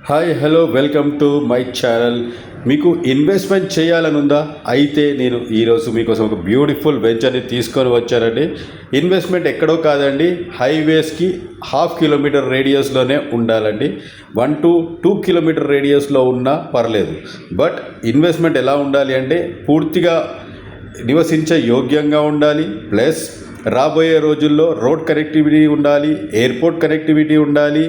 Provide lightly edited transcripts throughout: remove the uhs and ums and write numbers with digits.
Hi hello welcome to my channel. మీకు investment చేయాలనుందా? అయితే నేను ఈరోజు మీకోసం ఒక బ్యూటిఫుల్ వెంచర్ని తీసుకొని వచ్చానండి. ఇన్వెస్ట్మెంట్ ఎక్కడో కాదండి, హైవేస్కి 1/2 కిలోమీటర్ రేడియస్లోనే ఉండాలండి. 1 to 2 కిలోమీటర్ రేడియస్లో ఉన్నా పర్లేదు. బట్ ఇన్వెస్ట్మెంట్ ఎలా ఉండాలి అంటే పూర్తిగా నివసించే యోగ్యంగా ఉండాలి, ప్లస్ రాబోయే రోజుల్లో రోడ్ కనెక్టివిటీ ఉండాలి, ఎయిర్పోర్ట్ కనెక్టివిటీ ఉండాలి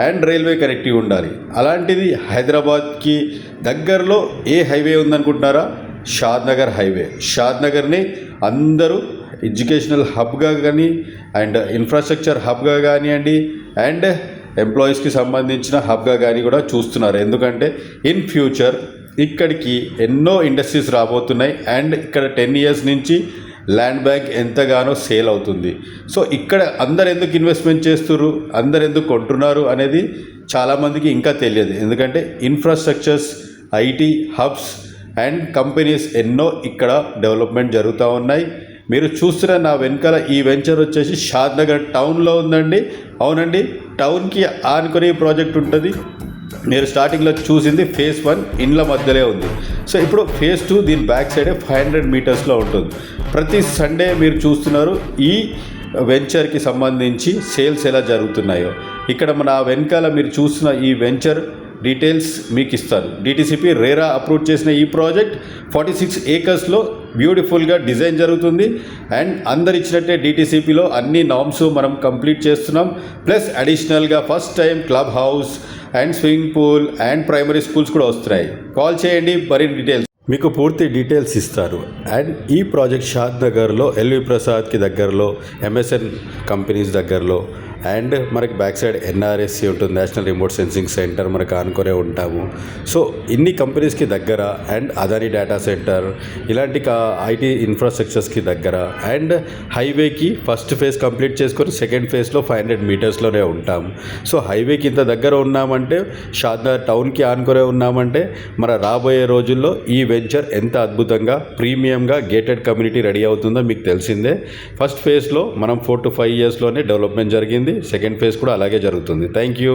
అండ్ రైల్వే కనెక్టివిటీ ఉండాలి. అలాంటిది హైదరాబాద్కి దగ్గరలో ఏ హైవే ఉందనుకుంటున్నారా? షాద్నగర్ హైవే. షాద్నగర్ని అందరూ ఎడ్యుకేషనల్ హబ్గా కానీ అండ్ ఇన్ఫ్రాస్ట్రక్చర్ హబ్గా కానివ్వండి అండ్ ఎంప్లాయీస్కి సంబంధించిన హబ్గా కానీ కూడా చూస్తున్నారు. ఎందుకంటే ఇన్ ఫ్యూచర్ ఇక్కడికి ఎన్నో ఇండస్ట్రీస్ రాబోతున్నాయి అండ్ ఇక్కడ 10 years నుంచి ల్యాండ్ బ్యాంక్ ఎంతగానో సేల్ అవుతుంది. సో ఇక్కడ అందరు ఎందుకు ఇన్వెస్ట్మెంట్ చేస్తున్నారు, అందరు ఎందుకు కొంటున్నారు అనేది చాలామందికి ఇంకా తెలియదు. ఎందుకంటే infrastructures, IT hubs and companies ఎన్నో ఇక్కడ డెవలప్మెంట్ జరుగుతూ ఉన్నాయి. మీరు చూస్తున్న నా వెనకాల ఈ వెంచర్ వచ్చేసి షాద్నగర్ టౌన్లో ఉందండి. అవునండి, టౌన్కి ఆనుకునే ప్రాజెక్ట్ ఉంటుంది. మీరు స్టార్టింగ్లో చూసింది phase 1 ఇండ్ల మధ్యలో ఉంది. సో ఇప్పుడు phase 2 దీని బ్యాక్ సైడే 500 మీటర్స్లో ఉంటుంది. ప్రతి సండే మీరు చూస్తున్నారు ఈ వెంచర్కి సంబంధించి సేల్స్ ఎలా జరుగుతున్నాయో. ఇక్కడ మన వెనకాల మీరు చూస్తున్న ఈ వెంచర్ డీటెయిల్స్ మీకు ఇస్తారు. డిటిసిపి రేరా అప్రూవ్ చేసిన ఈ ప్రాజెక్ట్ 46 acresలో బ్యూటిఫుల్గా డిజైన్ జరుగుతుంది అండ్ అందరు ఇచ్చినట్టే డిటిసిపిలో అన్ని నామ్స్ మనం కంప్లీట్ చేస్తున్నాం. ప్లస్ అడిషనల్గా first time club house and swimming pool and primary schools కూడా వస్తున్నాయి. కాల్ చేయండి, మరిన్ని డీటెయిల్స్ మీకు పూర్తి డీటెయిల్స్ ఇస్తారు. అండ్ ఈ ప్రాజెక్ట్ షాద్నగర్లో ఎల్వి ప్రసాద్కి దగ్గరలో, ఎంఎస్ఎన్ కంపెనీస్ దగ్గరలో అండ్ మనకి బ్యాక్ సైడ్ ఎన్ఆర్ఎస్సి ఉంటుంది, నేషనల్ రిమోట్ సెన్సింగ్ సెంటర్ మనకు ఆనుకొనే ఉంటాము. సో ఇన్ని కంపెనీస్కి దగ్గర అండ్ అదాని డేటా సెంటర్ ఇలాంటి ఐటీ ఇన్ఫ్రాస్ట్రక్చర్స్కి దగ్గర అండ్ హైవేకి ఫస్ట్ ఫేజ్ కంప్లీట్ చేసుకొని సెకండ్ ఫేజ్లో 500 మీటర్స్లోనే ఉంటాము. సో హైవేకి ఇంత దగ్గర ఉన్నామంటే, షాద్నగర్ టౌన్కి ఆనుకొనే ఉన్నామంటే మన రాబోయే రోజుల్లో ఈ వెంచర్ ఎంత అద్భుతంగా ప్రీమియంగా గేటెడ్ కమ్యూనిటీ రెడీ అవుతుందో మీకు తెలిసిందే. ఫస్ట్ ఫేజ్లో మనం 4 to 5 yearsలోనే డెవలప్మెంట్ జరిగింది. సెకండ్ ఫేజ్ కూడా అలాగే జరుగుతుంది. Thank you.